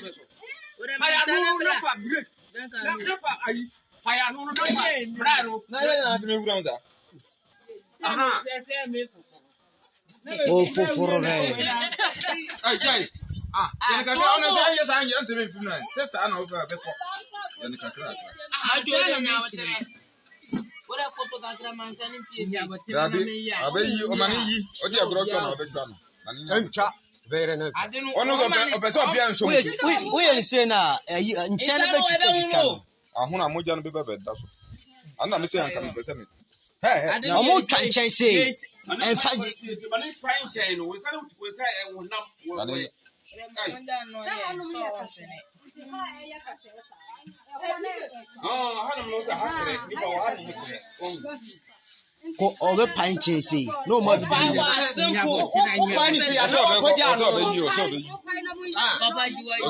so. Fire no na fa break. Na fa ayi. Fire no na fa. Bra no. Na ye na me wura nza. Aha. Oh, for Ay guys. Yana ka ona da ya san ya ntebe mfim na. Testa na over be ko. Yana ka kra. Ajo na wotere. Ora koto kakra mansani pie. Abeyi o mani yi. Odi agro ka na obegba no. Encha. Very nice. Onu go be so bia nso. We say na nche na be kika. Ahuna moja no be da so. Ana me say anka me pese me. Omo twa nche say. Enfa mani prime chain no. We say e wonam wo. Ko obe panche say no more be simple.